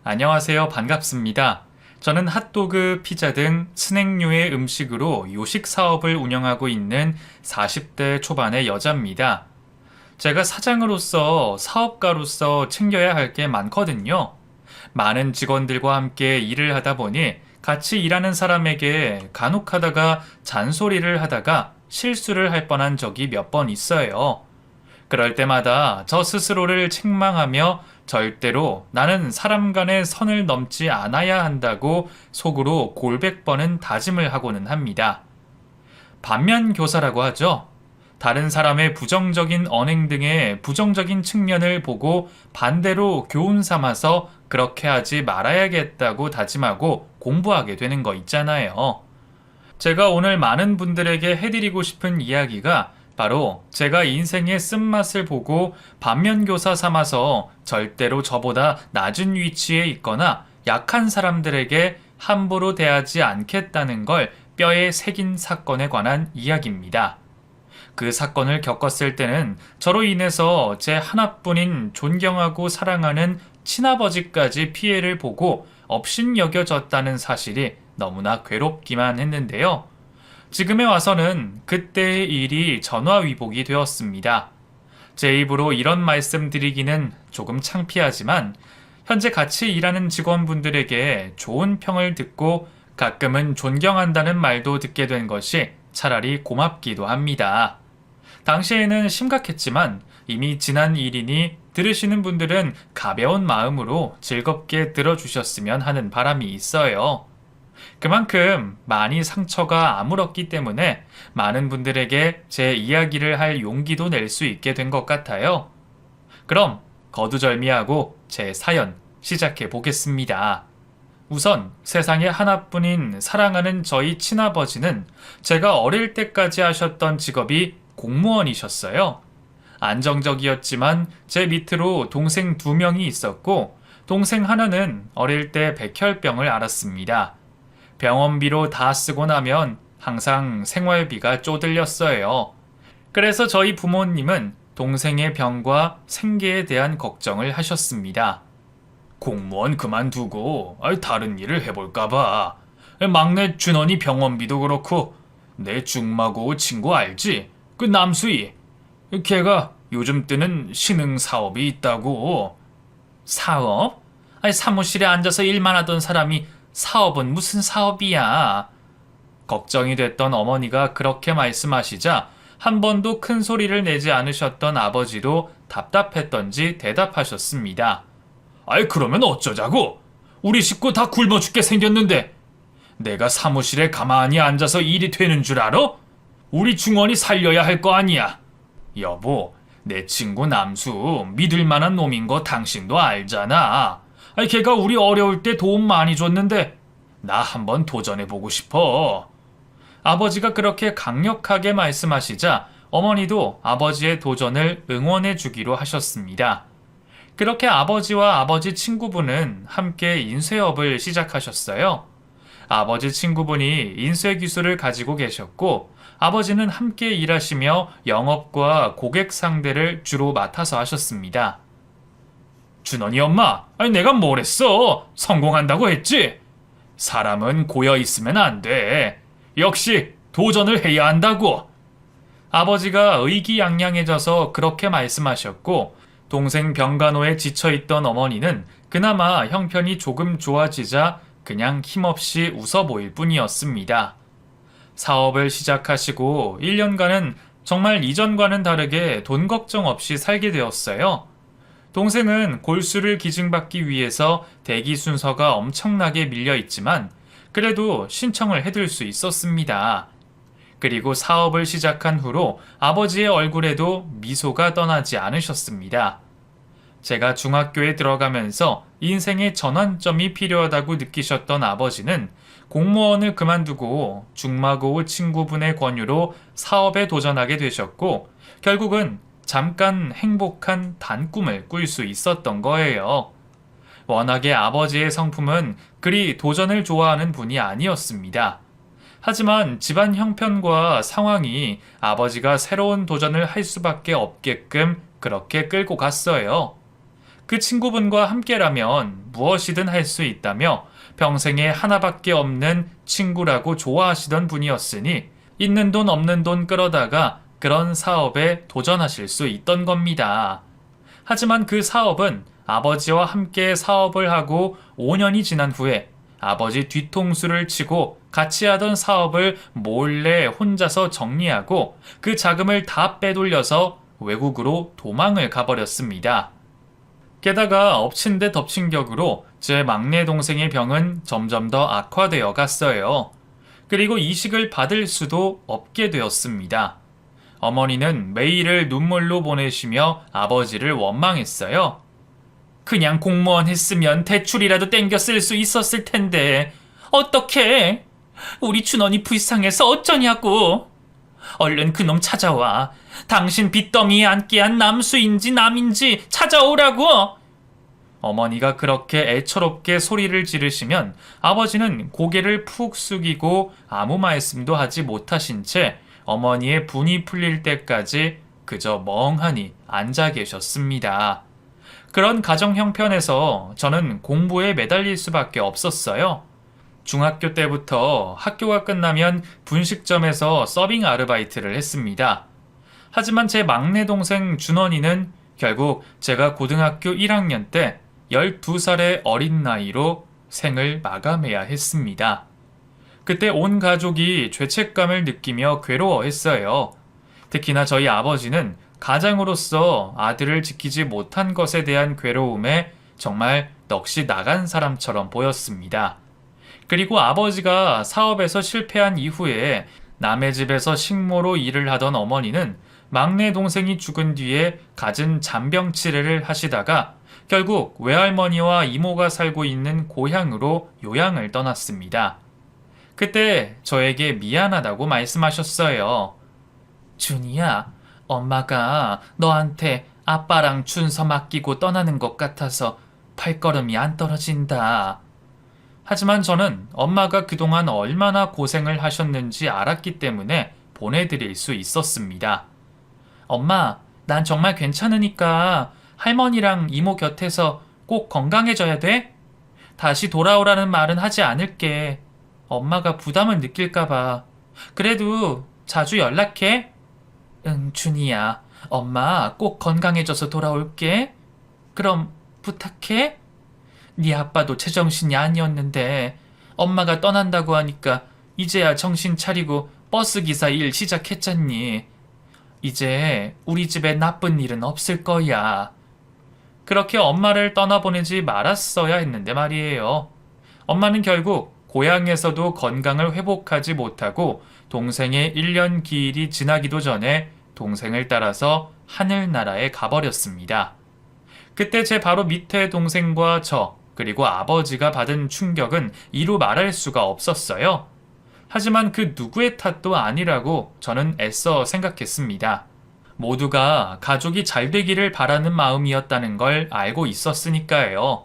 안녕하세요. 반갑습니다. 저는 핫도그, 피자 등 스낵류의 음식으로 요식 사업을 운영하고 있는 40대 초반의 여자입니다. 제가 사장으로서 사업가로서 챙겨야 할 게 많거든요. 많은 직원들과 함께 일을 하다 보니 같이 일하는 사람에게 간혹 하다가 잔소리를 하다가 실수를 할 뻔한 적이 몇 번 있어요. 그럴 때마다 저 스스로를 책망하며 절대로 나는 사람 간의 선을 넘지 않아야 한다고 속으로 골백 번은 다짐을 하고는 합니다. 반면 교사라고 하죠. 다른 사람의 부정적인 언행 등의 부정적인 측면을 보고 반대로 교훈 삼아서 그렇게 하지 말아야겠다고 다짐하고 공부하게 되는 거 있잖아요. 제가 오늘 많은 분들에게 해드리고 싶은 이야기가 바로 제가 인생의 쓴맛을 보고 반면교사 삼아서 절대로 저보다 낮은 위치에 있거나 약한 사람들에게 함부로 대하지 않겠다는 걸 뼈에 새긴 사건에 관한 이야기입니다. 그 사건을 겪었을 때는 저로 인해서 제 하나뿐인 존경하고 사랑하는 친아버지까지 피해를 보고 업신여겨졌다는 사실이 너무나 괴롭기만 했는데요. 지금에 와서는 그때의 일이 전화위복이 되었습니다. 제 입으로 이런 말씀 드리기는 조금 창피하지만 현재 같이 일하는 직원분들에게 좋은 평을 듣고 가끔은 존경한다는 말도 듣게 된 것이 차라리 고맙기도 합니다. 당시에는 심각했지만 이미 지난 일이니 들으시는 분들은 가벼운 마음으로 즐겁게 들어주셨으면 하는 바람이 있어요. 그만큼 많이 상처가 아물었기 때문에 많은 분들에게 제 이야기를 할 용기도 낼 수 있게 된 것 같아요. 그럼 거두절미하고 제 사연 시작해 보겠습니다. 우선 세상에 하나뿐인 사랑하는 저희 친아버지는 제가 어릴 때까지 하셨던 직업이 공무원이셨어요. 안정적이었지만 제 밑으로 동생 2명이 있었고 동생 하나는 어릴 때 백혈병을 앓았습니다. 병원비로 다 쓰고 나면 항상 생활비가 쪼들렸어요. 그래서 저희 부모님은 동생의 병과 생계에 대한 걱정을 하셨습니다. 공무원 그만두고 다른 일을 해볼까봐. 막내 준원이 병원비도 그렇고 내 중마고 친구 알지? 그 남수희. 걔가 요즘 뜨는 신흥 사업이 있다고. 사업? 사무실에 앉아서 일만 하던 사람이 사업은 무슨 사업이야. 걱정이 됐던 어머니가 그렇게 말씀하시자 한 번도 큰 소리를 내지 않으셨던 아버지도 답답했던지 대답하셨습니다. 그러면 어쩌자고? 우리 식구 다 굶어 죽게 생겼는데 내가 사무실에 가만히 앉아서 일이 되는 줄 알아? 우리 중원이 살려야 할 거 아니야. 여보, 내 친구 남수 믿을 만한 놈인 거 당신도 알잖아. 걔가 우리 어려울 때 도움 많이 줬는데 나 한번 도전해보고 싶어. 아버지가 그렇게 강력하게 말씀하시자 어머니도 아버지의 도전을 응원해주기로 하셨습니다. 그렇게 아버지와 아버지 친구분은 함께 인쇄업을 시작하셨어요. 아버지 친구분이 인쇄 기술을 가지고 계셨고 아버지는 함께 일하시며 영업과 고객 상대를 주로 맡아서 하셨습니다. 준원이 엄마, 내가 뭘 했어? 성공한다고 했지? 사람은 고여 있으면 안 돼. 역시 도전을 해야 한다고. 아버지가 의기양양해져서 그렇게 말씀하셨고 동생 병간호에 지쳐있던 어머니는 그나마 형편이 조금 좋아지자 그냥 힘없이 웃어 보일 뿐이었습니다. 사업을 시작하시고 1년간은 정말 이전과는 다르게 돈 걱정 없이 살게 되었어요. 동생은 골수를 기증받기 위해서 대기 순서가 엄청나게 밀려 있지만 그래도 신청을 해둘 수 있었습니다. 그리고 사업을 시작한 후로 아버지의 얼굴에도 미소가 떠나지 않으셨습니다. 제가 중학교에 들어가면서 인생의 전환점이 필요하다고 느끼셨던 아버지는 공무원을 그만두고 중마고 친구분의 권유로 사업에 도전하게 되셨고 결국은 잠깐 행복한 단꿈을 꿀 수 있었던 거예요. 워낙에 아버지의 성품은 그리 도전을 좋아하는 분이 아니었습니다. 하지만 집안 형편과 상황이 아버지가 새로운 도전을 할 수밖에 없게끔 그렇게 끌고 갔어요. 그 친구분과 함께라면 무엇이든 할 수 있다며 평생에 하나밖에 없는 친구라고 좋아하시던 분이었으니 있는 돈 없는 돈 끌어다가 그런 사업에 도전하실 수 있던 겁니다. 하지만 그 사업은 아버지와 함께 사업을 하고 5년이 지난 후에 아버지 뒤통수를 치고 같이 하던 사업을 몰래 혼자서 정리하고 그 자금을 다 빼돌려서 외국으로 도망을 가버렸습니다. 게다가 엎친 데 덮친 격으로 제 막내 동생의 병은 점점 더 악화되어 갔어요. 그리고 이식을 받을 수도 없게 되었습니다. 어머니는 매일을 눈물로 보내시며 아버지를 원망했어요. 그냥 공무원 했으면 대출이라도 땡겨 쓸 수 있었을 텐데 어떡해? 우리 준원이 불쌍해서 어쩌냐고. 얼른 그놈 찾아와. 당신 빚더미에 앉게 한 남수인지 남인지 찾아오라고. 어머니가 그렇게 애처롭게 소리를 지르시면 아버지는 고개를 푹 숙이고 아무 말씀도 하지 못하신 채 어머니의 분이 풀릴 때까지 그저 멍하니 앉아 계셨습니다. 그런 가정 형편에서 저는 공부에 매달릴 수밖에 없었어요. 중학교 때부터 학교가 끝나면 분식점에서 서빙 아르바이트를 했습니다. 하지만 제 막내 동생 준원이는 결국 제가 고등학교 1학년 때 12살의 어린 나이로 생을 마감해야 했습니다. 그때 온 가족이 죄책감을 느끼며 괴로워했어요. 특히나 저희 아버지는 가장으로서 아들을 지키지 못한 것에 대한 괴로움에 정말 넋이 나간 사람처럼 보였습니다. 그리고 아버지가 사업에서 실패한 이후에 남의 집에서 식모로 일을 하던 어머니는 막내 동생이 죽은 뒤에 갖은 잔병 치레를 하시다가 결국 외할머니와 이모가 살고 있는 고향으로 요양을 떠났습니다. 그때 저에게 미안하다고 말씀하셨어요. 준이야, 엄마가 너한테 아빠랑 준서 맡기고 떠나는 것 같아서 발걸음이 안 떨어진다. 하지만 저는 엄마가 그동안 얼마나 고생을 하셨는지 알았기 때문에 보내드릴 수 있었습니다. 엄마, 난 정말 괜찮으니까 할머니랑 이모 곁에서 꼭 건강해져야 돼? 다시 돌아오라는 말은 하지 않을게. 엄마가 부담을 느낄까봐. 그래도 자주 연락해. 응, 준이야. 엄마 꼭 건강해져서 돌아올게. 그럼 부탁해. 네 아빠도 제정신이 아니었는데 엄마가 떠난다고 하니까 이제야 정신 차리고 버스기사 일 시작했잖니. 이제 우리 집에 나쁜 일은 없을 거야. 그렇게 엄마를 떠나보내지 말았어야 했는데 말이에요. 엄마는 결국 고향에서도 건강을 회복하지 못하고 동생의 1년 기일이 지나기도 전에 동생을 따라서 하늘나라에 가버렸습니다. 그때 제 바로 밑에 동생과 저 그리고 아버지가 받은 충격은 이루 말할 수가 없었어요. 하지만 그 누구의 탓도 아니라고 저는 애써 생각했습니다. 모두가 가족이 잘 되기를 바라는 마음이었다는 걸 알고 있었으니까요.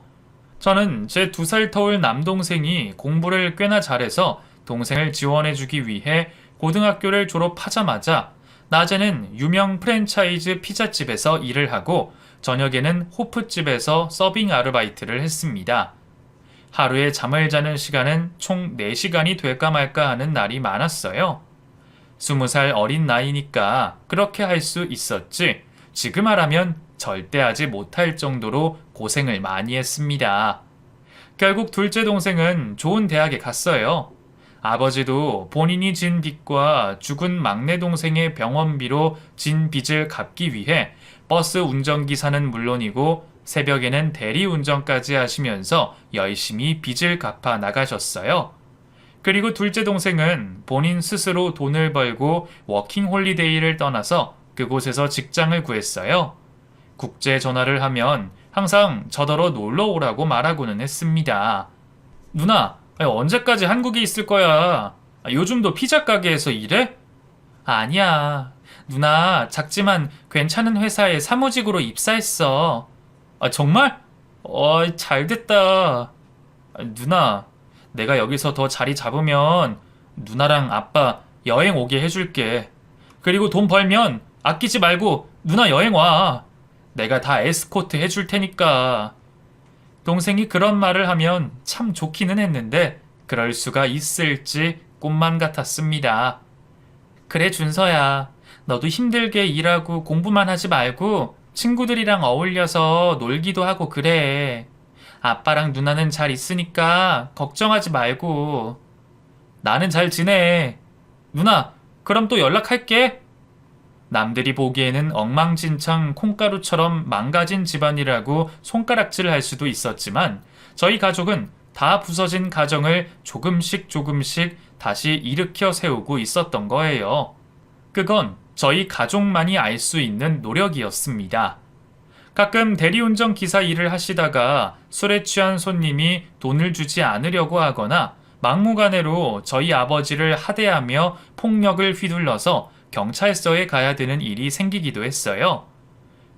저는 제 2살 터울 남동생이 공부를 꽤나 잘해서 동생을 지원해주기 위해 고등학교를 졸업하자마자 낮에는 유명 프랜차이즈 피자집에서 일을 하고 저녁에는 호프집에서 서빙 아르바이트를 했습니다. 하루에 잠을 자는 시간은 총 4시간이 될까 말까 하는 날이 많았어요. 20살 어린 나이니까 그렇게 할 수 있었지 지금 하라면 절대 하지 못할 정도로 고생을 많이 했습니다. 결국 둘째 동생은 좋은 대학에 갔어요. 아버지도 본인이 진 빚과 죽은 막내 동생의 병원비로 진 빚을 갚기 위해 버스 운전기사는 물론이고 새벽에는 대리운전까지 하시면서 열심히 빚을 갚아 나가셨어요. 그리고 둘째 동생은 본인 스스로 돈을 벌고 워킹홀리데이를 떠나서 그곳에서 직장을 구했어요. 국제 전화를 하면 항상 저더러 놀러 오라고 말하고는 했습니다. 누나, 언제까지 한국에 있을 거야? 요즘도 피자 가게에서 일해? 아니야. 누나 작지만 괜찮은 회사에 사무직으로 입사했어. 정말? 잘됐다. 누나, 내가 여기서 더 자리 잡으면 누나랑 아빠 여행 오게 해줄게. 그리고 돈 벌면 아끼지 말고 누나 여행 와. 내가 다 에스코트 해줄 테니까. 동생이 그런 말을 하면 참 좋기는 했는데 그럴 수가 있을지 꿈만 같았습니다. 그래, 준서야. 너도 힘들게 일하고 공부만 하지 말고 친구들이랑 어울려서 놀기도 하고 그래. 아빠랑 누나는 잘 있으니까 걱정하지 말고. 나는 잘 지내. 누나, 그럼 또 연락할게. 남들이 보기에는 엉망진창 콩가루처럼 망가진 집안이라고 손가락질을 할 수도 있었지만 저희 가족은 다 부서진 가정을 조금씩 조금씩 다시 일으켜 세우고 있었던 거예요. 그건 저희 가족만이 알 수 있는 노력이었습니다. 가끔 대리운전 기사 일을 하시다가 술에 취한 손님이 돈을 주지 않으려고 하거나 막무가내로 저희 아버지를 하대하며 폭력을 휘둘러서 경찰서에 가야 되는 일이 생기기도 했어요.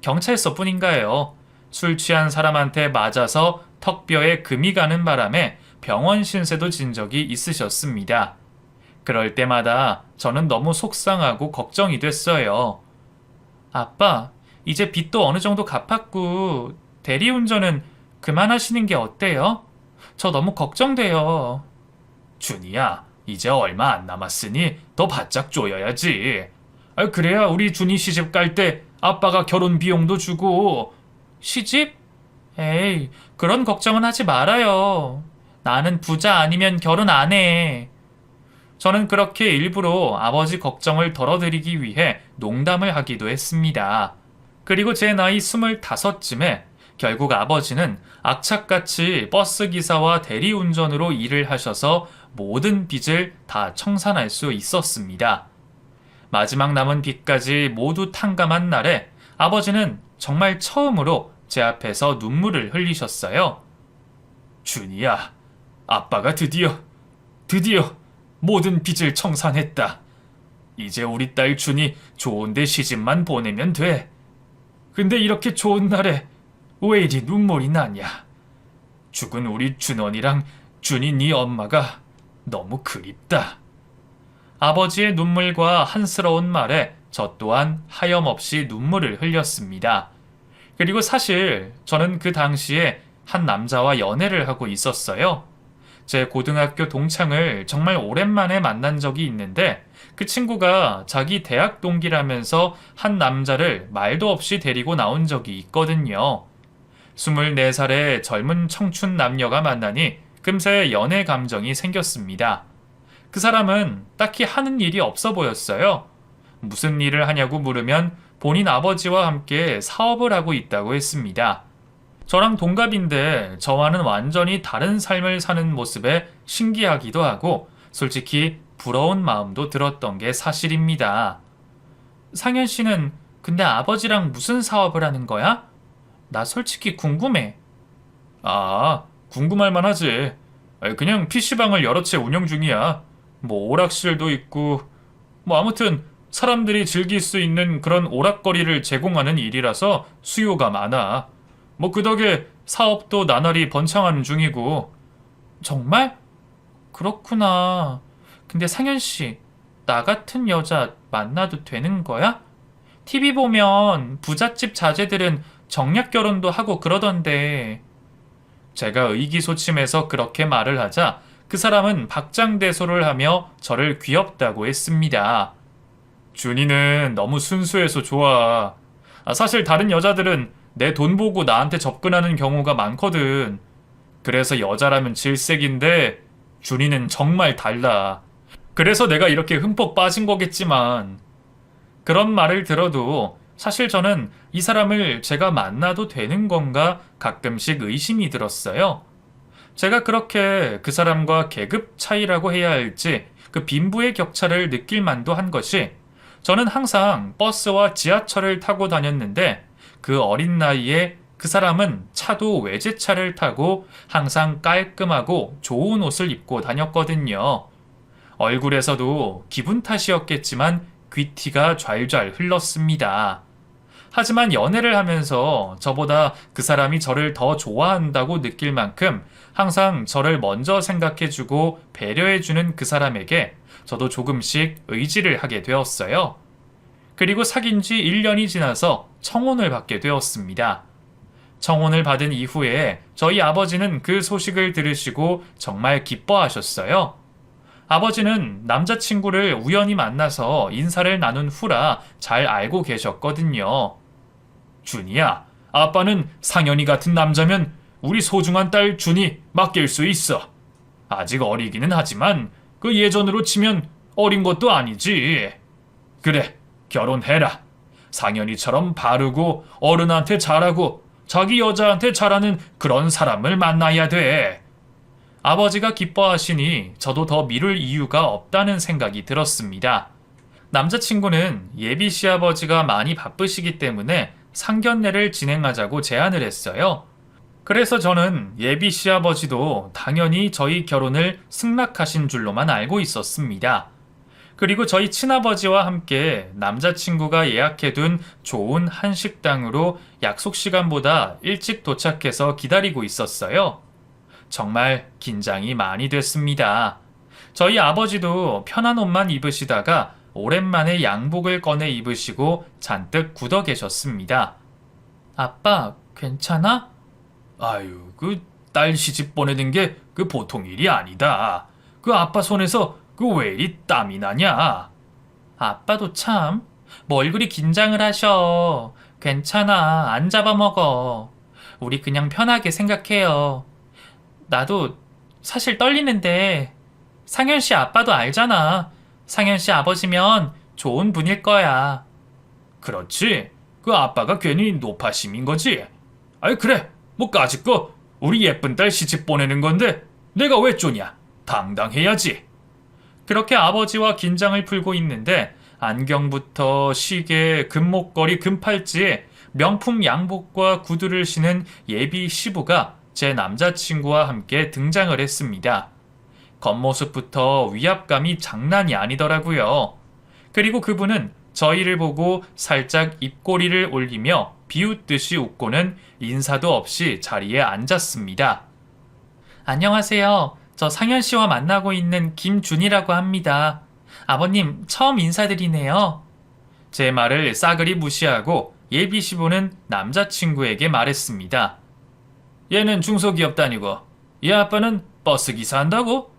경찰서뿐인가요? 술 취한 사람한테 맞아서 턱뼈에 금이 가는 바람에 병원 신세도 진 적이 있으셨습니다. 그럴 때마다 저는 너무 속상하고 걱정이 됐어요. 아빠, 이제 빚도 어느 정도 갚았고 대리운전은 그만하시는 게 어때요? 저 너무 걱정돼요. 준이야, 이제 얼마 안 남았으니 더 바짝 조여야지. 그래야 우리 준이 시집 갈 때 아빠가 결혼 비용도 주고. 시집? 에이, 그런 걱정은 하지 말아요. 나는 부자 아니면 결혼 안 해. 저는 그렇게 일부러 아버지 걱정을 덜어드리기 위해 농담을 하기도 했습니다. 그리고 제 나이 25쯤에 결국 아버지는 악착같이 버스기사와 대리운전으로 일을 하셔서 모든 빚을 다 청산할 수 있었습니다. 마지막 남은 빚까지 모두 탕감한 날에 아버지는 정말 처음으로 제 앞에서 눈물을 흘리셨어요. 준이야, 아빠가 드디어 모든 빚을 청산했다. 이제 우리 딸 준이 좋은데 시집만 보내면 돼. 근데 이렇게 좋은 날에 왜 이리 눈물이 나냐? 죽은 우리 준원이랑 준이 네 엄마가 너무 그립다. 아버지의 눈물과 한스러운 말에 저 또한 하염없이 눈물을 흘렸습니다. 그리고 사실 저는 그 당시에 한 남자와 연애를 하고 있었어요. 제 고등학교 동창을 정말 오랜만에 만난 적이 있는데 그 친구가 자기 대학 동기라면서 한 남자를 말도 없이 데리고 나온 적이 있거든요. 24살의 젊은 청춘 남녀가 만나니 금세 연애 감정이 생겼습니다. 그 사람은 딱히 하는 일이 없어 보였어요. 무슨 일을 하냐고 물으면 본인 아버지와 함께 사업을 하고 있다고 했습니다. 저랑 동갑인데 저와는 완전히 다른 삶을 사는 모습에 신기하기도 하고 솔직히 부러운 마음도 들었던 게 사실입니다. 상현 씨는 근데 아버지랑 무슨 사업을 하는 거야? 나 솔직히 궁금해. 아, 궁금할 만하지. 그냥 PC방을 여러 채 운영 중이야. 뭐 오락실도 있고 뭐 아무튼 사람들이 즐길 수 있는 그런 오락거리를 제공하는 일이라서 수요가 많아. 뭐 그 덕에 사업도 나날이 번창하는 중이고. 정말? 그렇구나. 근데 상현 씨, 나 같은 여자 만나도 되는 거야? TV 보면 부잣집 자제들은 정략 결혼도 하고 그러던데. 제가 의기소침해서 그렇게 말을 하자 그 사람은 박장대소를 하며 저를 귀엽다고 했습니다. 준이는 너무 순수해서 좋아. 사실 다른 여자들은 내 돈 보고 나한테 접근하는 경우가 많거든. 그래서 여자라면 질색인데 준이는 정말 달라. 그래서 내가 이렇게 흠뻑 빠진 거겠지만. 그런 말을 들어도 사실 저는 이 사람을 제가 만나도 되는 건가 가끔씩 의심이 들었어요. 제가 그렇게 그 사람과 계급 차이라고 해야 할지 그 빈부의 격차를 느낄 만도 한 것이 저는 항상 버스와 지하철을 타고 다녔는데 그 어린 나이에 그 사람은 차도 외제차를 타고 항상 깔끔하고 좋은 옷을 입고 다녔거든요. 얼굴에서도 기분 탓이었겠지만 귀티가 좌일좌일 흘렀습니다. 하지만 연애를 하면서 저보다 그 사람이 저를 더 좋아한다고 느낄 만큼 항상 저를 먼저 생각해주고 배려해주는 그 사람에게 저도 조금씩 의지를 하게 되었어요. 그리고 사귄 지 1년이 지나서 청혼을 받게 되었습니다. 청혼을 받은 이후에 저희 아버지는 그 소식을 들으시고 정말 기뻐하셨어요. 아버지는 남자친구를 우연히 만나서 인사를 나눈 후라 잘 알고 계셨거든요. 준이야, 아빠는 상현이 같은 남자면 우리 소중한 딸 준이 맡길 수 있어. 아직 어리기는 하지만 그 예전으로 치면 어린 것도 아니지. 그래, 결혼해라. 상현이처럼 바르고 어른한테 잘하고 자기 여자한테 잘하는 그런 사람을 만나야 돼. 아버지가 기뻐하시니 저도 더 미룰 이유가 없다는 생각이 들었습니다. 남자친구는 예비 시아버지가 많이 바쁘시기 때문에 상견례를 진행하자고 제안을 했어요. 그래서 저는 예비 시아버지도 당연히 저희 결혼을 승낙하신 줄로만 알고 있었습니다. 그리고 저희 친아버지와 함께 남자친구가 예약해둔 좋은 한식당으로 약속 시간보다 일찍 도착해서 기다리고 있었어요. 정말 긴장이 많이 됐습니다. 저희 아버지도 편한 옷만 입으시다가 오랜만에 양복을 꺼내 입으시고 잔뜩 굳어 계셨습니다. 아빠, 괜찮아? 아유, 그 딸 시집 보내는 게 그 보통 일이 아니다. 그 아빠 손에서 그 왜 이리 땀이 나냐? 아빠도 참, 뭘 그리 긴장을 하셔. 괜찮아, 안 잡아먹어. 우리 그냥 편하게 생각해요. 나도 사실 떨리는데 상현 씨 아빠도 알잖아. 상현 씨 아버지면 좋은 분일 거야. 그렇지. 그 아빠가 괜히 노파심인 거지. 아이 그래. 뭐 까짓거 우리 예쁜 딸 시집 보내는 건데 내가 왜 쪼냐. 당당해야지. 그렇게 아버지와 긴장을 풀고 있는데 안경부터 시계, 금목걸이, 금팔찌에 명품 양복과 구두를 신은 예비 시부가 제 남자친구와 함께 등장을 했습니다. 겉모습부터 위압감이 장난이 아니더라고요. 그리고 그분은 저희를 보고 살짝 입꼬리를 올리며 비웃듯이 웃고는 인사도 없이 자리에 앉았습니다. 안녕하세요. 저 상현 씨와 만나고 있는 김준이라고 합니다. 아버님 처음 인사드리네요. 제 말을 싸그리 무시하고 예비 시부는 남자친구에게 말했습니다. 얘는 중소기업 다니고 얘 아빠는 버스기사 한다고?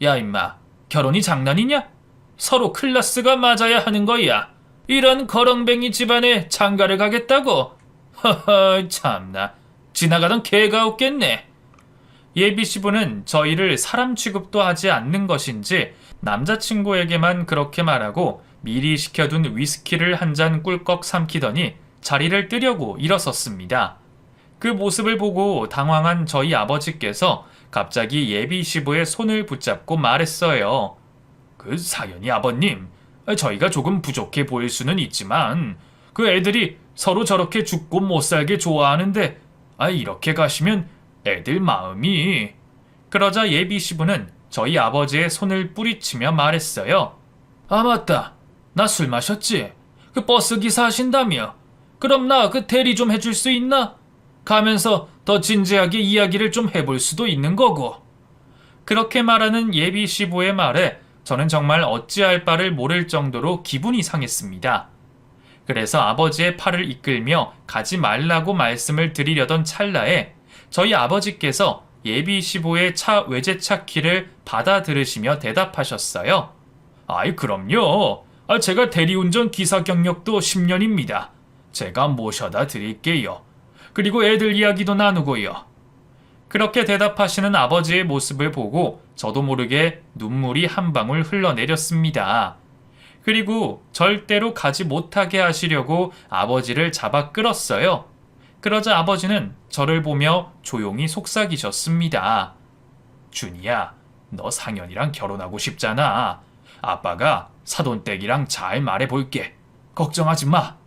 야 임마, 결혼이 장난이냐? 서로 클래스가 맞아야 하는 거야. 이런 거렁뱅이 집안에 장가를 가겠다고? 허허, 참나. 지나가던 개가 웃겠네. 예비 시부는 저희를 사람 취급도 하지 않는 것인지 남자친구에게만 그렇게 말하고 미리 시켜둔 위스키를 한 잔 꿀꺽 삼키더니 자리를 뜨려고 일어섰습니다. 그 모습을 보고 당황한 저희 아버지께서 갑자기 예비 시부의 손을 붙잡고 말했어요. 그 사연이 아버님, 저희가 조금 부족해 보일 수는 있지만 그 애들이 서로 저렇게 죽고 못 살게 좋아하는데 이렇게 가시면 애들 마음이... 그러자 예비 시부는 저희 아버지의 손을 뿌리치며 말했어요. 아 맞다, 나 술 마셨지? 그 버스 기사 하신다며? 그럼 나 그 대리 좀 해줄 수 있나? 가면서 더 진지하게 이야기를 좀 해볼 수도 있는 거고. 그렇게 말하는 예비 시부의 말에 저는 정말 어찌할 바를 모를 정도로 기분이 상했습니다. 그래서 아버지의 팔을 이끌며 가지 말라고 말씀을 드리려던 찰나에 저희 아버지께서 예비 시부의 차 외제차 키를 받아 들으시며 대답하셨어요. 아이 그럼요. 제가 대리운전 기사 경력도 10년입니다. 제가 모셔다 드릴게요. 그리고 애들 이야기도 나누고요. 그렇게 대답하시는 아버지의 모습을 보고 저도 모르게 눈물이 한 방울 흘러내렸습니다. 그리고 절대로 가지 못하게 하시려고 아버지를 잡아 끌었어요. 그러자 아버지는 저를 보며 조용히 속삭이셨습니다. 준이야, 너 상현이랑 결혼하고 싶잖아. 아빠가 사돈댁이랑 잘 말해볼게. 걱정하지 마.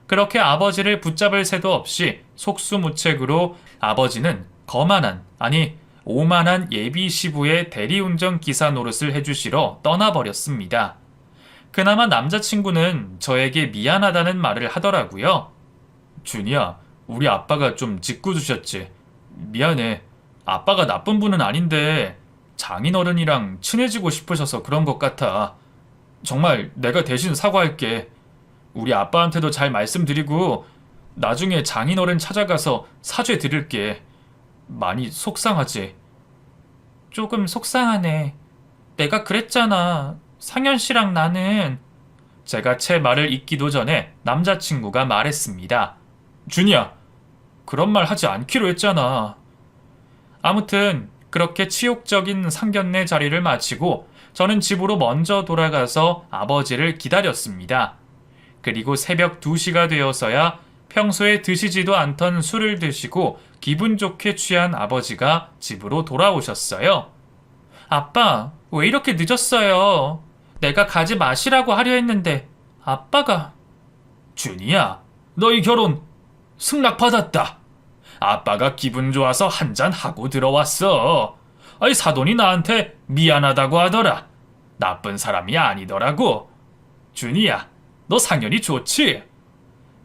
그렇게 아버지를 붙잡을 새도 없이 속수무책으로 아버지는 거만한, 아니 오만한 예비 시부의 대리운전 기사 노릇을 해주시러 떠나버렸습니다. 그나마 남자친구는 저에게 미안하다는 말을 하더라고요. 준이야, 우리 아빠가 좀 짓궂으셨지. 미안해. 아빠가 나쁜 분은 아닌데 장인어른이랑 친해지고 싶으셔서 그런 것 같아. 정말 내가 대신 사과할게. 우리 아빠한테도 잘 말씀드리고 나중에 장인어른 찾아가서 사죄 드릴게. 많이 속상하지? 조금 속상하네. 내가 그랬잖아. 상현 씨랑 나는. 제가 제 말을 잇기도 전에 남자친구가 말했습니다. 준이야, 그런 말 하지 않기로 했잖아. 아무튼 그렇게 치욕적인 상견례 자리를 마치고 저는 집으로 먼저 돌아가서 아버지를 기다렸습니다. 그리고 새벽 2시가 되어서야 평소에 드시지도 않던 술을 드시고 기분 좋게 취한 아버지가 집으로 돌아오셨어요. 아빠, 왜 이렇게 늦었어요? 내가 가지 마시라고 하려 했는데 아빠가. 준이야, 너희 결혼 승낙받았다. 아빠가 기분 좋아서 한잔 하고 들어왔어. 아이, 사돈이 나한테 미안하다고 하더라. 나쁜 사람이 아니더라고. 준이야, 너 상현이 좋지?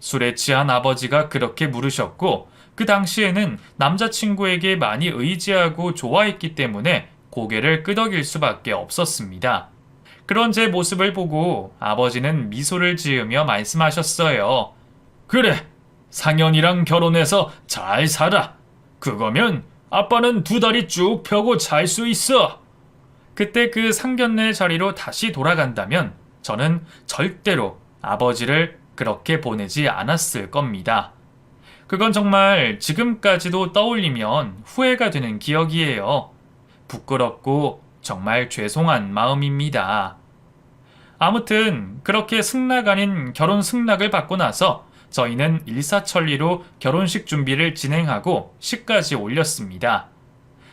술에 취한 아버지가 그렇게 물으셨고 그 당시에는 남자친구에게 많이 의지하고 좋아했기 때문에 고개를 끄덕일 수밖에 없었습니다. 그런 제 모습을 보고 아버지는 미소를 지으며 말씀하셨어요. 그래, 상현이랑 결혼해서 잘 살아. 그거면 아빠는 2다리 쭉 펴고 잘 수 있어. 그때 그 상견례 자리로 다시 돌아간다면 저는 절대로 아버지를 그렇게 보내지 않았을 겁니다. 그건 정말 지금까지도 떠올리면 후회가 되는 기억이에요. 부끄럽고 정말 죄송한 마음입니다. 아무튼 그렇게 승낙 아닌 결혼 승낙을 받고 나서 저희는 일사천리로 결혼식 준비를 진행하고 식까지 올렸습니다.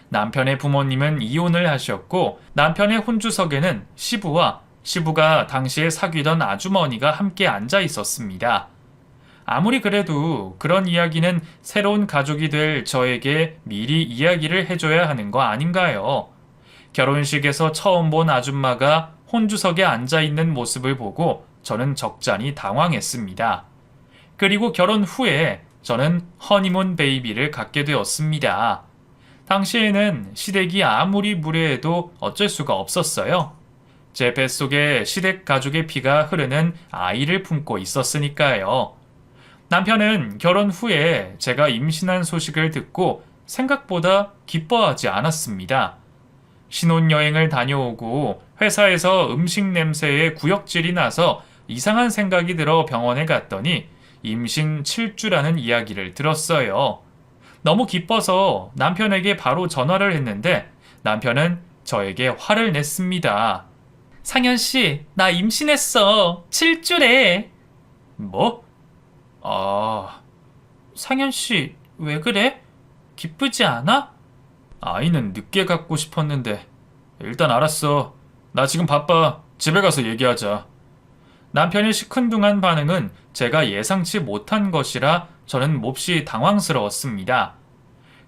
남편의 부모님은 이혼을 하셨고 남편의 혼주석에는 시부와 시부가 당시에 사귀던 아주머니가 함께 앉아 있었습니다. 아무리 그래도 그런 이야기는 새로운 가족이 될 저에게 미리 이야기를 해줘야 하는 거 아닌가요? 결혼식에서 처음 본 아줌마가 혼주석에 앉아 있는 모습을 보고 저는 적잖이 당황했습니다. 그리고 결혼 후에 저는 허니문 베이비를 갖게 되었습니다. 당시에는 시댁이 아무리 무례해도 어쩔 수가 없었어요. 제 뱃속에 시댁 가족의 피가 흐르는 아이를 품고 있었으니까요. 남편은 결혼 후에 제가 임신한 소식을 듣고 생각보다 기뻐하지 않았습니다. 신혼여행을 다녀오고 회사에서 음식 냄새에 구역질이 나서 이상한 생각이 들어 병원에 갔더니 임신 7주라는 이야기를 들었어요. 너무 기뻐서 남편에게 바로 전화를 했는데 남편은 저에게 화를 냈습니다. 상현 씨, 나 임신했어. 7주래. 뭐? 상현 씨, 왜 그래? 기쁘지 않아? 아이는 늦게 갖고 싶었는데. 일단 알았어. 나 지금 바빠. 집에 가서 얘기하자. 남편의 시큰둥한 반응은 제가 예상치 못한 것이라 저는 몹시 당황스러웠습니다.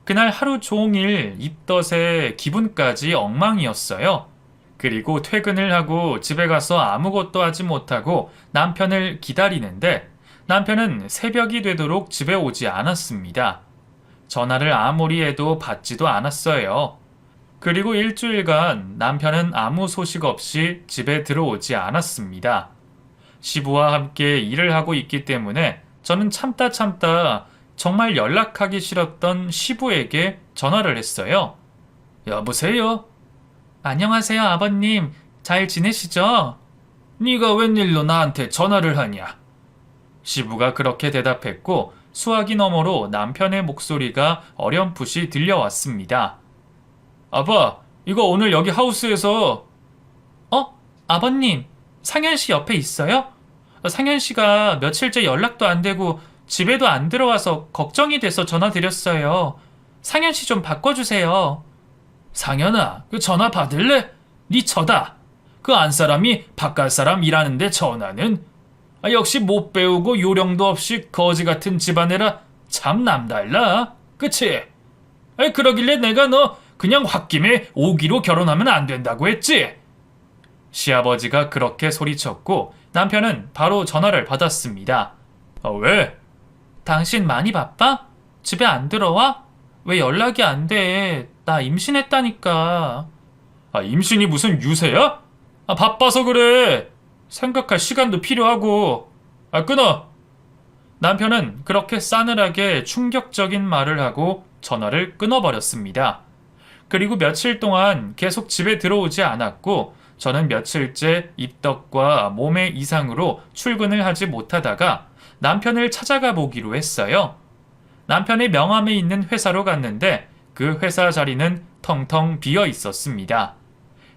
그날 하루 종일 입덧에 기분까지 엉망이었어요. 그리고 퇴근을 하고 집에 가서 아무것도 하지 못하고 남편을 기다리는데 남편은 새벽이 되도록 집에 오지 않았습니다. 전화를 아무리 해도 받지도 않았어요. 그리고 일주일간 남편은 아무 소식 없이 집에 들어오지 않았습니다. 시부와 함께 일을 하고 있기 때문에 저는 참다 정말 연락하기 싫었던 시부에게 전화를 했어요. 여보세요? 안녕하세요, 아버님. 잘 지내시죠? 네가 웬일로 나한테 전화를 하냐? 시부가 그렇게 대답했고 수화기 너머로 남편의 목소리가 어렴풋이 들려왔습니다. 아빠, 이거 오늘 여기 하우스에서. 아버님, 상현 씨 옆에 있어요? 상현 씨가 며칠째 연락도 안 되고 집에도 안 들어와서 걱정이 돼서 전화 드렸어요. 상현 씨 좀 바꿔주세요. 상현아, 그 전화 받을래? 네 처다. 그 안사람이 바깥 사람 일하는데 전화는? 역시 못 배우고 요령도 없이 거지 같은 집안애라 참 남달라. 그치? 그러길래 내가 너 그냥 홧김에 오기로 결혼하면 안 된다고 했지? 시아버지가 그렇게 소리쳤고 남편은 바로 전화를 받았습니다. 왜? 당신 많이 바빠? 집에 안 들어와? 왜 연락이 안 돼? 나 임신했다니까. 임신이 무슨 유세야? 바빠서 그래. 생각할 시간도 필요하고. 끊어! 남편은 그렇게 싸늘하게 충격적인 말을 하고 전화를 끊어버렸습니다. 그리고 며칠 동안 계속 집에 들어오지 않았고 저는 며칠째 입덧과 몸의 이상으로 출근을 하지 못하다가 남편을 찾아가 보기로 했어요. 남편의 명함에 있는 회사로 갔는데 그 회사 자리는 텅텅 비어 있었습니다.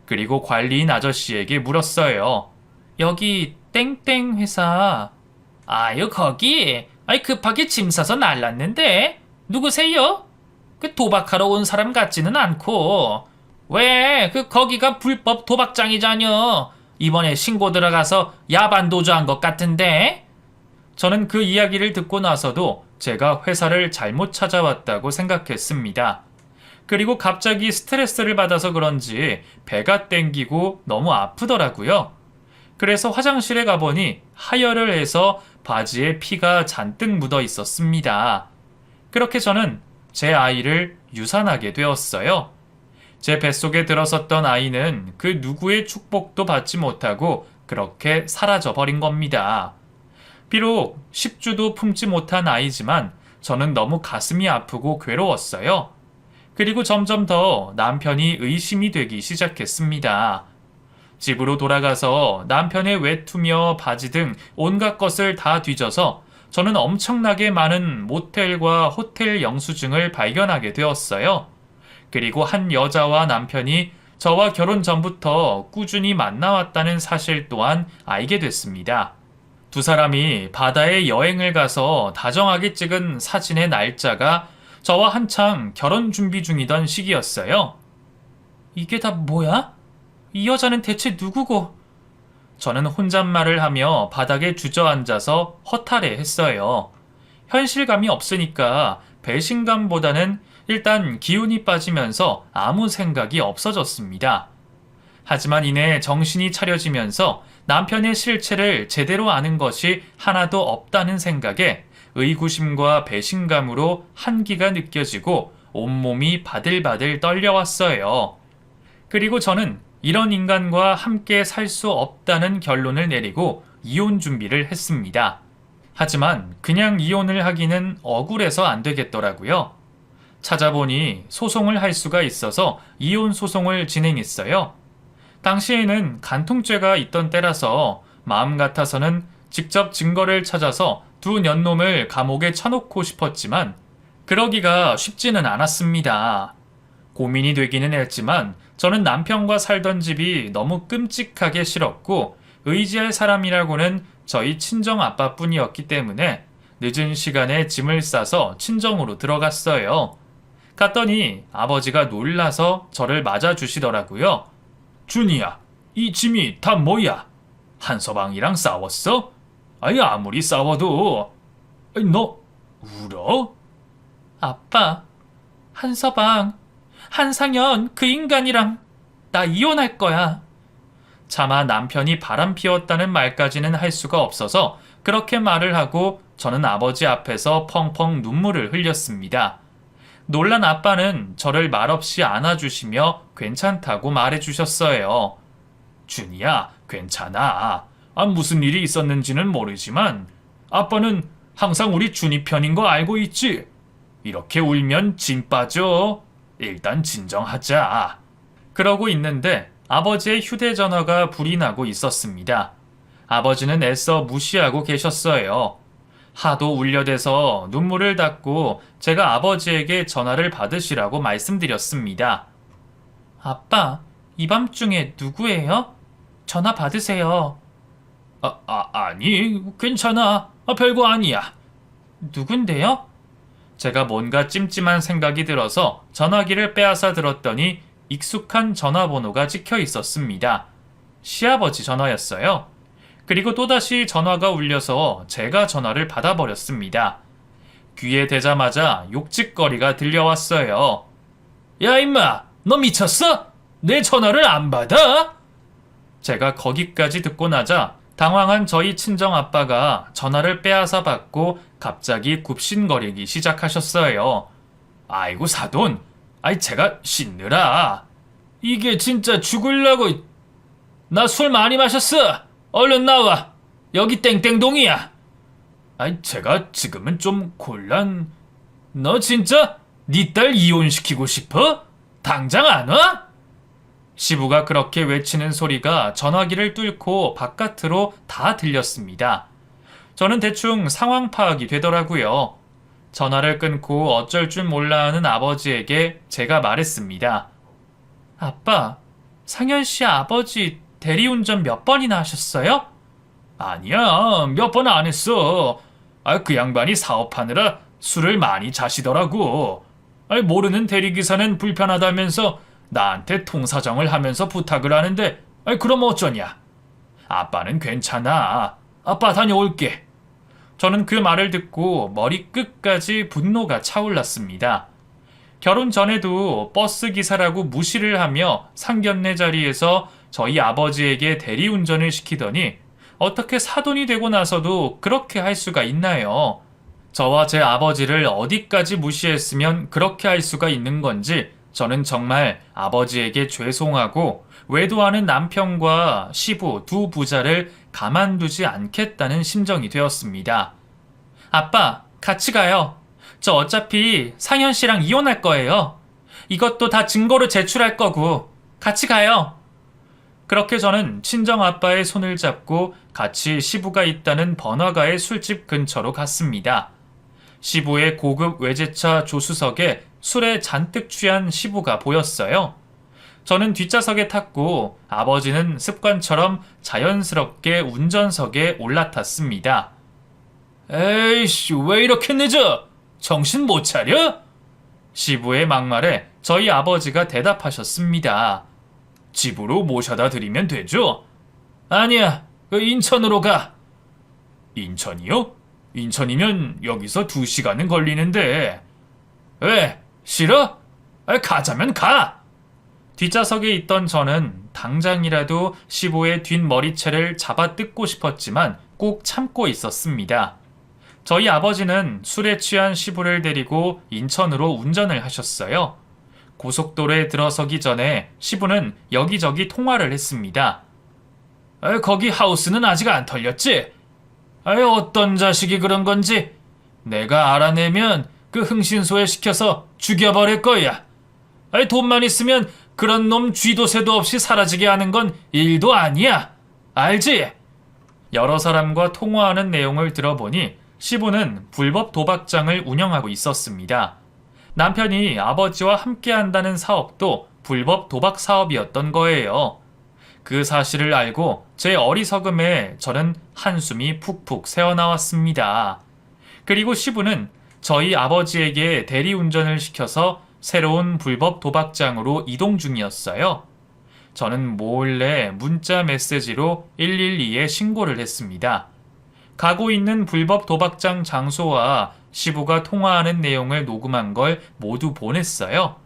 그리고 관리인 아저씨에게 물었어요. 여기 땡땡 회사. 아유 거기 급하게 짐 싸서 날랐는데 누구세요? 도박하러 온 사람 같지는 않고. 왜 거기가 불법 도박장이잖여. 이번에 신고 들어가서 야반 도주한 것 같은데. 저는 그 이야기를 듣고 나서도 제가 회사를 잘못 찾아왔다고 생각했습니다. 그리고 갑자기 스트레스를 받아서 그런지 배가 땡기고 너무 아프더라고요. 그래서 화장실에 가보니 하혈을 해서 바지에 피가 잔뜩 묻어 있었습니다. 그렇게 저는 제 아이를 유산하게 되었어요. 제 뱃속에 들어섰던 아이는 그 누구의 축복도 받지 못하고 그렇게 사라져 버린 겁니다. 비록 10주도 품지 못한 아이지만 저는 너무 가슴이 아프고 괴로웠어요. 그리고 점점 더 남편이 의심이 되기 시작했습니다. 집으로 돌아가서 남편의 외투며 바지 등 온갖 것을 다 뒤져서 저는 엄청나게 많은 모텔과 호텔 영수증을 발견하게 되었어요. 그리고 한 여자와 남편이 저와 결혼 전부터 꾸준히 만나왔다는 사실 또한 알게 됐습니다. 두 사람이 바다에 여행을 가서 다정하게 찍은 사진의 날짜가 저와 한창 결혼 준비 중이던 시기였어요. 이게 다 뭐야? 이 여자는 대체 누구고? 저는 혼잣말을 하며 바닥에 주저앉아서 허탈해했어요. 현실감이 없으니까 배신감보다는 일단 기운이 빠지면서 아무 생각이 없어졌습니다. 하지만 이내 정신이 차려지면서 남편의 실체를 제대로 아는 것이 하나도 없다는 생각에 의구심과 배신감으로 한기가 느껴지고 온몸이 바들바들 떨려왔어요. 그리고 저는 이런 인간과 함께 살 수 없다는 결론을 내리고 이혼 준비를 했습니다. 하지만 그냥 이혼을 하기는 억울해서 안 되겠더라고요. 찾아보니 소송을 할 수가 있어서 이혼 소송을 진행했어요. 당시에는 간통죄가 있던 때라서 마음 같아서는 직접 증거를 찾아서 두 년놈을 감옥에 쳐놓고 싶었지만 그러기가 쉽지는 않았습니다. 고민이 되기는 했지만 저는 남편과 살던 집이 너무 끔찍하게 싫었고 의지할 사람이라고는 저희 친정 아빠뿐이었기 때문에 늦은 시간에 짐을 싸서 친정으로 들어갔어요. 갔더니 아버지가 놀라서 저를 맞아주시더라고요. 준이야, 이 짐이 다 뭐야? 한서방이랑 싸웠어? 아무리 싸워도 너 울어? 아빠, 한서방, 한상현 그 인간이랑 나 이혼할 거야. 차마 남편이 바람 피웠다는 말까지는 할 수가 없어서 그렇게 말을 하고 저는 아버지 앞에서 펑펑 눈물을 흘렸습니다. 놀란 아빠는 저를 말없이 안아주시며 괜찮다고 말해주셨어요. 준이야, 괜찮아. 무슨 일이 있었는지는 모르지만 아빠는 항상 우리 준이 편인 거 알고 있지? 이렇게 울면 진 빠져. 일단 진정하자. 그러고 있는데 아버지의 휴대전화가 불이 나고 있었습니다. 아버지는 애써 무시하고 계셨어요. 하도 울려대서 눈물을 닦고 제가 아버지에게 전화를 받으시라고 말씀드렸습니다. 아빠, 이 밤중에 누구예요? 전화 받으세요. 아니, 괜찮아. 별거 아니야. 누군데요? 제가 뭔가 찜찜한 생각이 들어서 전화기를 빼앗아 들었더니 익숙한 전화번호가 찍혀 있었습니다. 시아버지 전화였어요. 그리고 또다시 전화가 울려서 제가 전화를 받아버렸습니다. 귀에 대자마자 욕짓거리가 들려왔어요. 야 임마, 너 미쳤어? 내 전화를 안 받아? 제가 거기까지 듣고 나자 당황한 저희 친정아빠가 전화를 빼앗아 받고 갑자기 굽신거리기 시작하셨어요. 아이고 사돈, 제가 씻느라. 이게 진짜 죽을라고. 나 술 많이 마셨어. 얼른 나와. 여기 땡땡동이야. 제가 지금은 좀 너 진짜 네 딸 이혼시키고 싶어? 당장 안 와? 시부가 그렇게 외치는 소리가 전화기를 뚫고 바깥으로 다 들렸습니다. 저는 대충 상황 파악이 되더라고요. 전화를 끊고 어쩔 줄 몰라 하는 아버지에게 제가 말했습니다. 아빠, 상현 씨 아버지 대리운전 몇 번이나 하셨어요? 아니야, 몇 번 안 했어. 그 양반이 사업하느라 술을 많이 자시더라고. 모르는 대리기사는 불편하다면서 나한테 통사정을 하면서 부탁을 하는데, 그럼 어쩌냐? 아빠는 괜찮아. 아빠 다녀올게. 저는 그 말을 듣고 머리 끝까지 분노가 차올랐습니다. 결혼 전에도 버스 기사라고 무시를 하며 상견례 자리에서 저희 아버지에게 대리운전을 시키더니 어떻게 사돈이 되고 나서도 그렇게 할 수가 있나요? 저와 제 아버지를 어디까지 무시했으면 그렇게 할 수가 있는 건지 저는 정말 아버지에게 죄송하고 외도하는 남편과 시부 두 부자를 가만두지 않겠다는 심정이 되었습니다. 아빠, 같이 가요. 저 어차피 상현 씨랑 이혼할 거예요. 이것도 다 증거로 제출할 거고 같이 가요. 그렇게 저는 친정 아빠의 손을 잡고 같이 시부가 있다는 번화가의 술집 근처로 갔습니다. 시부의 고급 외제차 조수석에 술에 잔뜩 취한 시부가 보였어요. 저는 뒷좌석에 탔고 아버지는 습관처럼 자연스럽게 운전석에 올라탔습니다. 에이씨, 왜 이렇게 늦어? 정신 못 차려? 시부의 막말에 저희 아버지가 대답하셨습니다. 집으로 모셔다 드리면 되죠? 아니야, 인천으로 가. 인천이요? 인천이면 여기서 2시간은 걸리는데. 왜? 싫어? 가자면 가! 뒷좌석에 있던 저는 당장이라도 시부의 뒷머리채를 잡아 뜯고 싶었지만 꼭 참고 있었습니다. 저희 아버지는 술에 취한 시부를 데리고 인천으로 운전을 하셨어요. 고속도로에 들어서기 전에 시부는 여기저기 통화를 했습니다. 거기 하우스는 아직 안 털렸지? 어떤 자식이 그런 건지 내가 알아내면 그 흥신소에 시켜서 죽여버릴 거야. 돈만 있으면 그런 놈 쥐도 새도 없이 사라지게 하는 건 일도 아니야. 알지? 여러 사람과 통화하는 내용을 들어보니 시부는 불법 도박장을 운영하고 있었습니다. 남편이 아버지와 함께한다는 사업도 불법 도박 사업이었던 거예요. 그 사실을 알고 제 어리석음에 저는 한숨이 푹푹 새어나왔습니다. 그리고 시부는 저희 아버지에게 대리운전을 시켜서 새로운 불법 도박장으로 이동 중이었어요. 저는 몰래 문자 메시지로 112에 신고를 했습니다. 가고 있는 불법 도박장 장소와 시부가 통화하는 내용을 녹음한 걸 모두 보냈어요.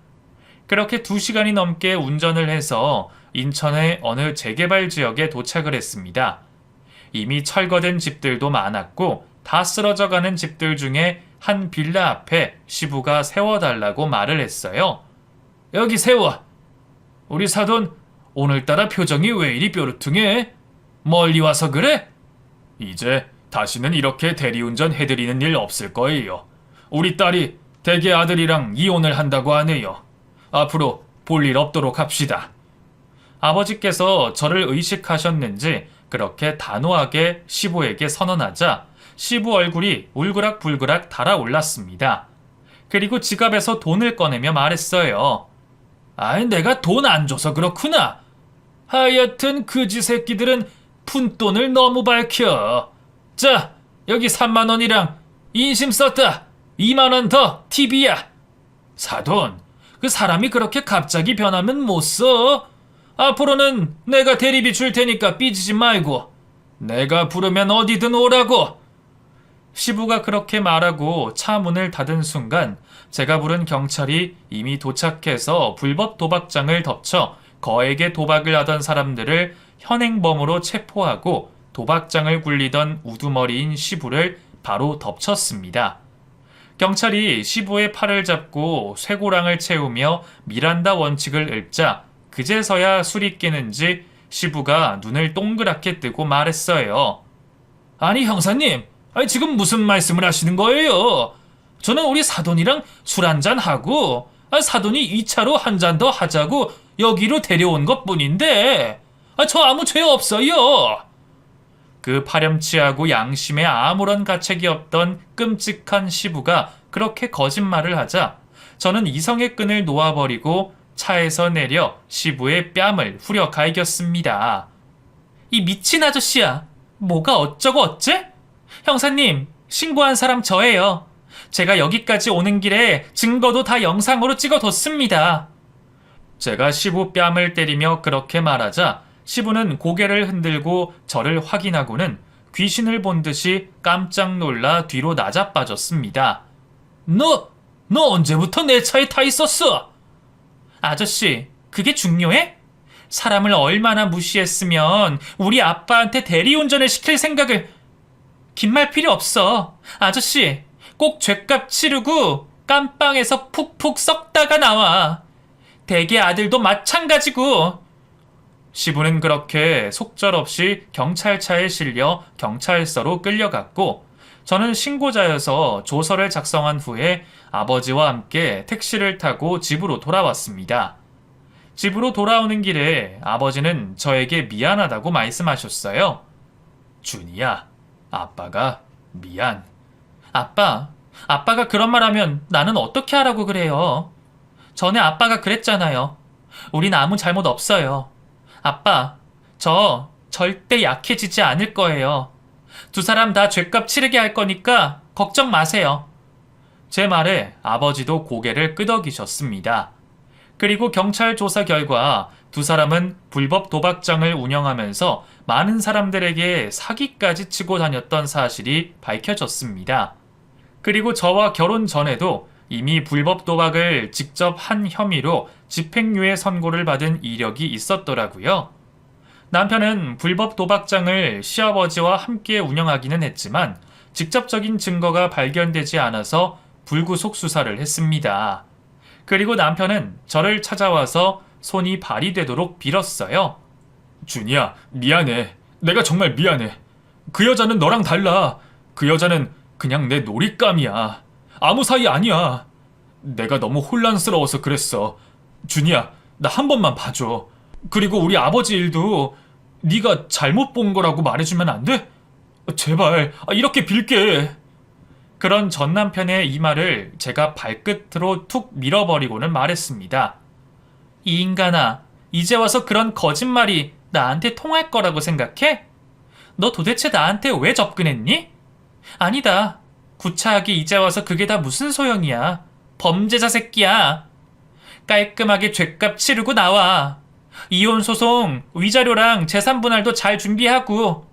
그렇게 2시간이 넘게 운전을 해서 인천의 어느 재개발 지역에 도착을 했습니다. 이미 철거된 집들도 많았고 다 쓰러져가는 집들 중에 한 빌라 앞에 시부가 세워달라고 말을 했어요. 여기 세워. 우리 사돈 오늘따라 표정이 왜 이리 뾰루퉁해? 멀리 와서 그래? 이제 다시는 이렇게 대리운전 해드리는 일 없을 거예요. 우리 딸이 대개 아들이랑 이혼을 한다고 하네요. 앞으로 볼 일 없도록 합시다. 아버지께서 저를 의식하셨는지 그렇게 단호하게 시부에게 선언하자 시부 얼굴이 울그락불그락 달아올랐습니다. 그리고 지갑에서 돈을 꺼내며 말했어요. 내가 돈 안 줘서 그렇구나. 하여튼 그지 새끼들은 푼돈을 너무 밝혀. 자, 여기 3만 원이랑 인심 썼다. 2만 원 더 팁이야. 사돈, 그 사람이 그렇게 갑자기 변하면 못 써. 앞으로는 내가 대리비 줄 테니까 삐지지 말고. 내가 부르면 어디든 오라고. 시부가 그렇게 말하고 차 문을 닫은 순간 제가 부른 경찰이 이미 도착해서 불법 도박장을 덮쳐 거액의 도박을 하던 사람들을 현행범으로 체포하고 도박장을 굴리던 우두머리인 시부를 바로 덮쳤습니다. 경찰이 시부의 팔을 잡고 쇠고랑을 채우며 미란다 원칙을 읊자 그제서야 술이 깨는지 시부가 눈을 동그랗게 뜨고 말했어요. 아니 형사님, 아니, 지금 무슨 말씀을 하시는 거예요? 저는 우리 사돈이랑 술 한잔 하고 사돈이 2차로 한 잔 더 하자고 여기로 데려온 것뿐인데 저 아무 죄 없어요. 그 파렴치하고 양심에 아무런 가책이 없던 끔찍한 시부가 그렇게 거짓말을 하자 저는 이성의 끈을 놓아버리고 차에서 내려 시부의 뺨을 후려 갈겼습니다. 이 미친 아저씨야. 뭐가 어쩌고 어째? 형사님, 신고한 사람 저예요. 제가 여기까지 오는 길에 증거도 다 영상으로 찍어뒀습니다. 제가 시부 뺨을 때리며 그렇게 말하자 시부는 고개를 흔들고 저를 확인하고는 귀신을 본 듯이 깜짝 놀라 뒤로 나자빠졌습니다. 너 언제부터 내 차에 타 있었어? 아저씨, 그게 중요해? 사람을 얼마나 무시했으면 우리 아빠한테 대리운전을 시킬 생각을... 긴 말 필요 없어. 아저씨, 꼭 죗값 치르고 깜빵에서 푹푹 썩다가 나와. 대개 아들도 마찬가지고. 시부는 그렇게 속절없이 경찰차에 실려 경찰서로 끌려갔고 저는 신고자여서 조서를 작성한 후에 아버지와 함께 택시를 타고 집으로 돌아왔습니다. 집으로 돌아오는 길에 아버지는 저에게 미안하다고 말씀하셨어요. 준이야, 아빠가 미안. 아빠가 그런 말 하면 나는 어떻게 하라고 그래요? 전에 아빠가 그랬잖아요. 우린 아무 잘못 없어요. 아빠, 저 절대 약해지지 않을 거예요. 두 사람 다 죗값 치르게 할 거니까 걱정 마세요. 제 말에 아버지도 고개를 끄덕이셨습니다. 그리고 경찰 조사 결과 두 사람은 불법 도박장을 운영하면서 많은 사람들에게 사기까지 치고 다녔던 사실이 밝혀졌습니다. 그리고 저와 결혼 전에도 이미 불법 도박을 직접 한 혐의로 집행유예 선고를 받은 이력이 있었더라고요. 남편은 불법 도박장을 시아버지와 함께 운영하기는 했지만 직접적인 증거가 발견되지 않아서 불구속 수사를 했습니다. 그리고 남편은 저를 찾아와서 손이 발이 되도록 빌었어요. 준이야, 미안해. 내가 정말 미안해. 그 여자는 너랑 달라. 그 여자는 그냥 내 놀잇감이야. 아무 사이 아니야. 내가 너무 혼란스러워서 그랬어. 준이야, 나 한 번만 봐줘. 그리고 우리 아버지 일도 네가 잘못 본 거라고 말해주면 안 돼? 제발, 이렇게 빌게. 그런 전 남편의 이 말을 제가 발끝으로 툭 밀어버리고는 말했습니다. 이 인간아, 이제 와서 그런 거짓말이 나한테 통할 거라고 생각해? 너 도대체 나한테 왜 접근했니? 아니다. 구차하게 이제 와서 그게 다 무슨 소용이야. 범죄자 새끼야. 깔끔하게 죗값 치르고 나와. 이혼 소송, 위자료랑 재산 분할도 잘 준비하고.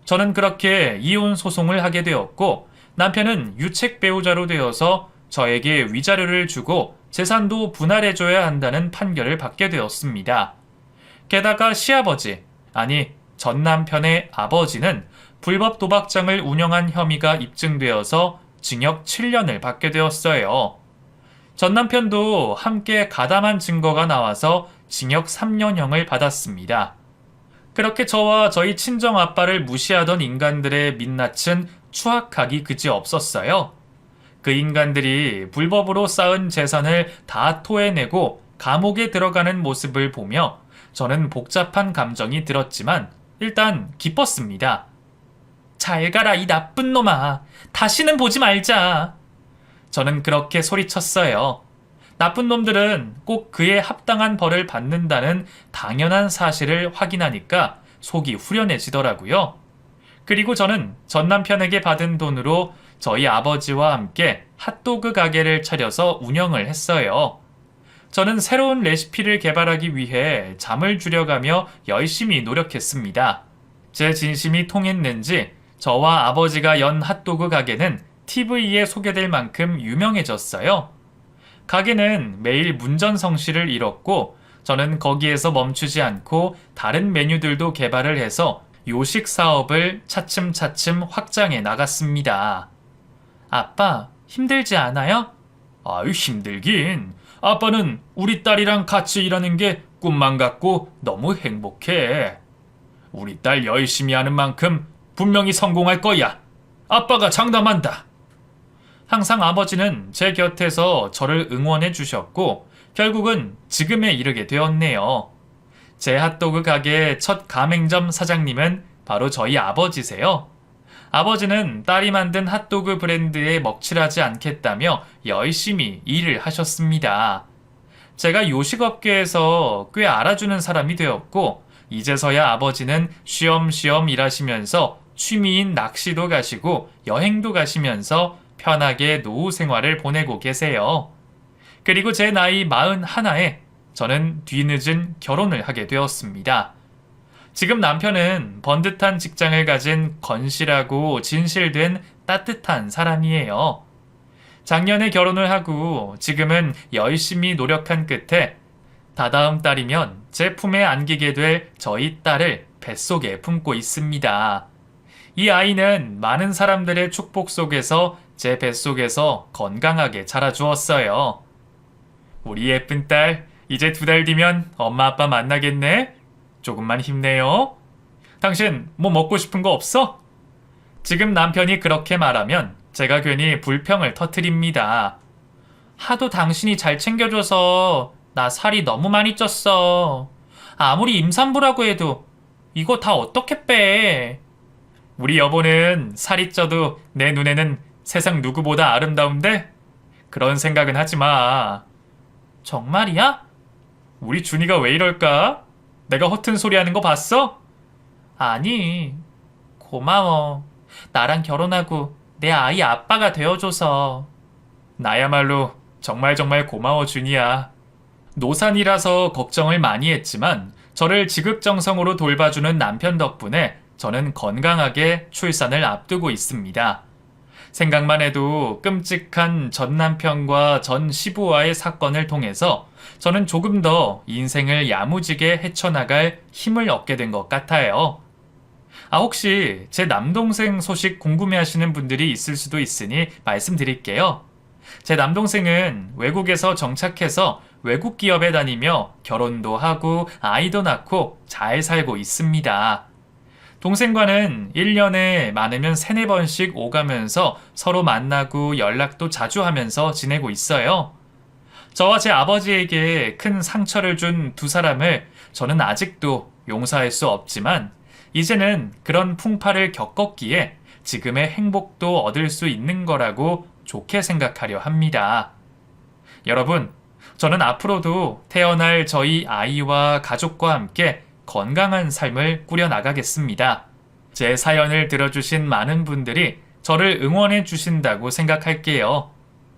저는 그렇게 이혼 소송을 하게 되었고 남편은 유책 배우자로 되어서 저에게 위자료를 주고 재산도 분할해줘야 한다는 판결을 받게 되었습니다. 게다가 시아버지, 아니 전 남편의 아버지는 불법 도박장을 운영한 혐의가 입증되어서 징역 7년을 받게 되었어요. 전 남편도 함께 가담한 증거가 나와서 징역 3년형을 받았습니다. 그렇게 저와 저희 친정아빠를 무시하던 인간들의 민낯은 추악하기 그지없었어요. 그 인간들이 불법으로 쌓은 재산을 다 토해내고 감옥에 들어가는 모습을 보며 저는 복잡한 감정이 들었지만 일단 기뻤습니다. 잘 가라 이 나쁜 놈아. 다시는 보지 말자. 저는 그렇게 소리쳤어요. 나쁜 놈들은 꼭 그에 합당한 벌을 받는다는 당연한 사실을 확인하니까 속이 후련해지더라고요. 그리고 저는 전 남편에게 받은 돈으로 저희 아버지와 함께 핫도그 가게를 차려서 운영을 했어요. 저는 새로운 레시피를 개발하기 위해 잠을 줄여가며 열심히 노력했습니다. 제 진심이 통했는지 저와 아버지가 연 핫도그 가게는 TV에 소개될 만큼 유명해졌어요. 가게는 매일 문전성시를 이뤘고 저는 거기에서 멈추지 않고 다른 메뉴들도 개발을 해서 요식 사업을 차츰차츰 확장해 나갔습니다. 아빠, 힘들지 않아요? 아유, 힘들긴. 아빠는 우리 딸이랑 같이 일하는 게 꿈만 같고 너무 행복해. 우리 딸 열심히 하는 만큼 분명히 성공할 거야. 아빠가 장담한다. 항상 아버지는 제 곁에서 저를 응원해 주셨고 결국은 지금에 이르게 되었네요. 제 핫도그 가게 첫 가맹점 사장님은 바로 저희 아버지세요. 아버지는 딸이 만든 핫도그 브랜드에 먹칠하지 않겠다며 열심히 일을 하셨습니다. 제가 요식업계에서 꽤 알아주는 사람이 되었고 이제서야 아버지는 쉬엄쉬엄 일하시면서 취미인 낚시도 가시고 여행도 가시면서 편하게 노후 생활을 보내고 계세요. 그리고 제 나이 41에 저는 뒤늦은 결혼을 하게 되었습니다. 지금 남편은 번듯한 직장을 가진 건실하고 진실된 따뜻한 사람이에요. 작년에 결혼을 하고 지금은 열심히 노력한 끝에 다다음 달이면 제 품에 안기게 될 저희 딸을 뱃속에 품고 있습니다. 이 아이는 많은 사람들의 축복 속에서 제 뱃속에서 건강하게 자라주었어요. 우리 예쁜 딸, 이제 2달 뒤면 엄마 아빠 만나겠네? 조금만 힘내요. 당신 뭐 먹고 싶은 거 없어? 지금 남편이 그렇게 말하면 제가 괜히 불평을 터뜨립니다. 하도 당신이 잘 챙겨줘서 나 살이 너무 많이 쪘어. 아무리 임산부라고 해도 이거 다 어떻게 빼? 우리 여보는 살이 쪄도 내 눈에는 세상 누구보다 아름다운데? 그런 생각은 하지 마. 정말이야? 우리 준이가 왜 이럴까? 내가 허튼 소리 하는 거 봤어? 아니, 고마워. 나랑 결혼하고 내 아이 아빠가 되어줘서. 나야말로 정말 고마워, 준이야. 노산이라서 걱정을 많이 했지만 저를 지극정성으로 돌봐주는 남편 덕분에 저는 건강하게 출산을 앞두고 있습니다. 생각만 해도 끔찍한 전 남편과 전 시부와의 사건을 통해서 저는 조금 더 인생을 야무지게 헤쳐나갈 힘을 얻게 된 것 같아요. 혹시 제 남동생 소식 궁금해하시는 분들이 있을 수도 있으니 말씀드릴게요. 제 남동생은 외국에서 정착해서 외국 기업에 다니며 결혼도 하고 아이도 낳고 잘 살고 있습니다. 동생과는 1년에 많으면 3-4번씩 오가면서 서로 만나고 연락도 자주 하면서 지내고 있어요. 저와 제 아버지에게 큰 상처를 준 2사람을 저는 아직도 용서할 수 없지만 이제는 그런 풍파를 겪었기에 지금의 행복도 얻을 수 있는 거라고 좋게 생각하려 합니다. 여러분, 저는 앞으로도 태어날 저희 아이와 가족과 함께 건강한 삶을 꾸려나가겠습니다. 제 사연을 들어주신 많은 분들이 저를 응원해 주신다고 생각할게요.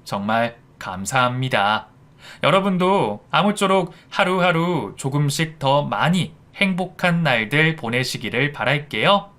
정말 감사합니다. 여러분도 아무쪼록 하루하루 조금씩 더 많이 행복한 날들 보내시기를 바랄게요.